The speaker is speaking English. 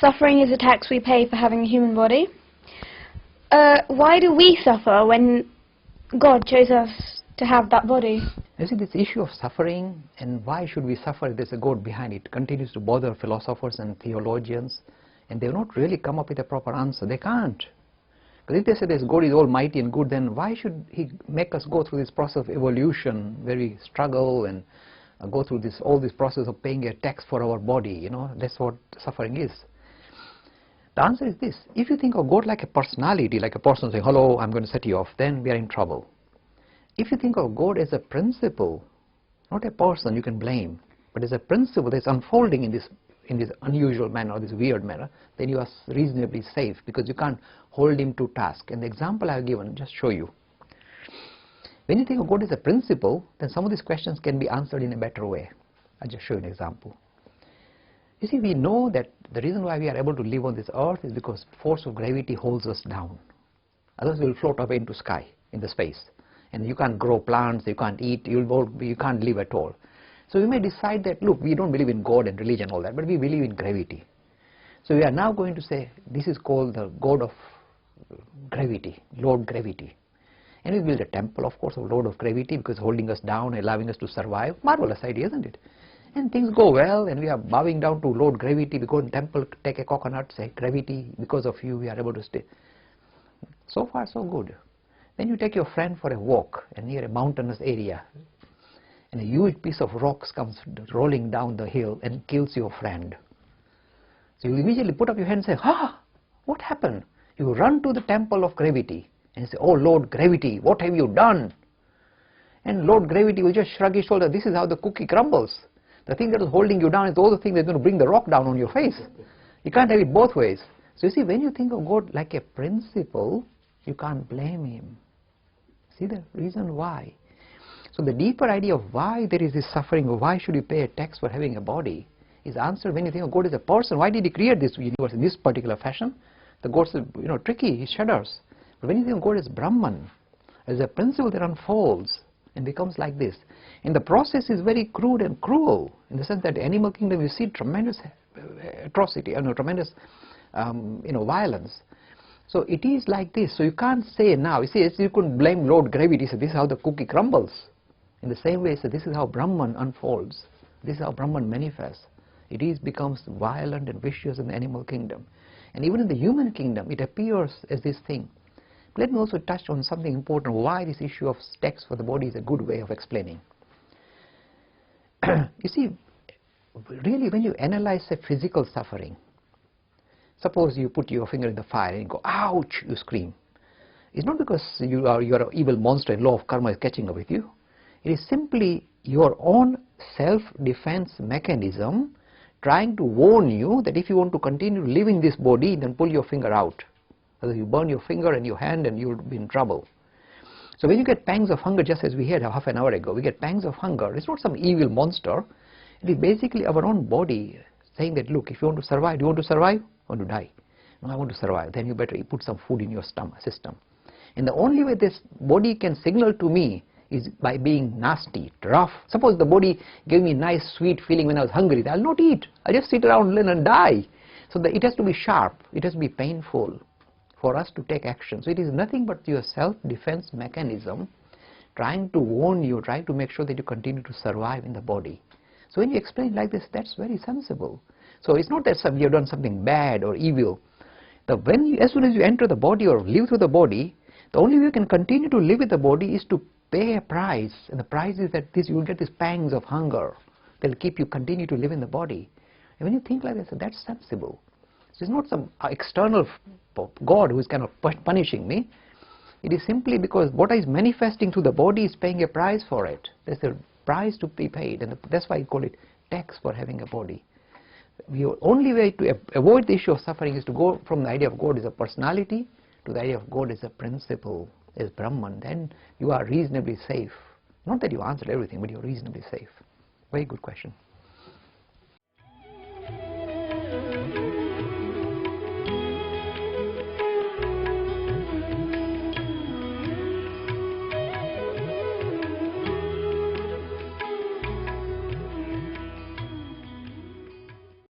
suffering is a tax we pay for having a human body. Why do we suffer when God chose us to have that body? You see, this issue of suffering and why should we suffer if there's a God behind it continues to bother philosophers and theologians, and they've not really come up with a proper answer. They can't. Because if they say this God is almighty and good, then why should He make us go through this process of evolution where we struggle and go through all this process of paying a tax for our body? You know, that's what suffering is. The answer is this: if you think of God like a personality, like a person saying, "Hello, I'm going to set you off," then we are in trouble. If you think of God as a principle, not a person you can blame, but as a principle that's unfolding in this unusual manner or this weird manner, then you are reasonably safe because you can't hold Him to task. And the example I have given just show you. When you think of God as a principle, then some of these questions can be answered in a better way. I'll just show you an example. You see, we know that the reason why we are able to live on this earth is because force of gravity holds us down. Otherwise we will float away into sky, into space. And you can't grow plants, you can't eat, you can't live at all. So we may decide that, look, we don't believe in God and religion and all that, but we believe in gravity. So we are now going to say, this is called the God of gravity, Lord Gravity. And we build a temple, of course, of Lord of Gravity because holding us down, allowing us to survive. Marvelous idea, isn't it? And things go well, and we are bowing down to Lord Gravity. We go in temple, take a coconut, say, gravity, because of you, we are able to stay. So far, so good. Then you take your friend for a walk near a mountainous area, and a huge piece of rocks comes rolling down the hill and kills your friend. So you immediately put up your hand and say, what happened? You run to the temple of gravity and say, oh Lord Gravity, what have you done? And Lord Gravity will just shrug his shoulder. This is how the cookie crumbles. The thing that is holding you down is also the thing that's going to bring the rock down on your face. You can't have it both ways. So you see, when you think of God like a principle, you can't blame Him. See the reason why? So the deeper idea of why there is this suffering, or why should you pay a tax for having a body, is answered when you think of God as a person. Why did He create this universe in this particular fashion? The God is, tricky, He shudders. But when you think of God as Brahman, as a principle that unfolds and becomes like this, and the process is very crude and cruel, in the sense that the animal kingdom you see tremendous atrocity, tremendous violence. So it is like this. So you can't say now, you see, you couldn't blame Lord Gravity, say this is how the cookie crumbles. In the same way, so this is how Brahman unfolds. This is how Brahman manifests. Becomes violent and vicious in the animal kingdom. And even in the human kingdom, it appears as this thing. Let me also touch on something important, why this issue of tax for the body is a good way of explaining. You see, really when you analyze a physical suffering, suppose you put your finger in the fire and you go, ouch, you scream. It's not because you are an evil monster and law of karma is catching up with you. It is simply your own self-defense mechanism trying to warn you that if you want to continue to live in this body, then pull your finger out. Otherwise you burn your finger and your hand and you'll be in trouble. So when you get pangs of hunger, just as we had half an hour ago, we get pangs of hunger. It's not some evil monster. It is basically our own body saying that, look, if you want to survive, do you want to survive or to die? No, I want to survive. Then you better put some food in your system. And the only way this body can signal to me is by being nasty, rough. Suppose the body gave me a nice sweet feeling when I was hungry. I'll not eat. I'll just sit around and die. So it has to be sharp. It has to be painful for us to take action. So it is nothing but your self-defense mechanism trying to warn you, trying to make sure that you continue to survive in the body. So when you explain like this, that's very sensible. So it's not that you have done something bad or evil. As soon as you enter the body or live through the body, the only way you can continue to live with the body is to pay a price. And the price is that you will get these pangs of hunger that will keep you continue to live in the body. And when you think like this, that's sensible. So it's not some external God who is kind of punishing me. It is simply because what is manifesting through the body is paying a price for it. There's a price to be paid, and that's why I call it tax for having a body. The only way to avoid the issue of suffering is to go from the idea of God as a personality to the idea of God as a principle, as Brahman. Then you are reasonably safe. Not that you answered everything, but you're reasonably safe. Very good question.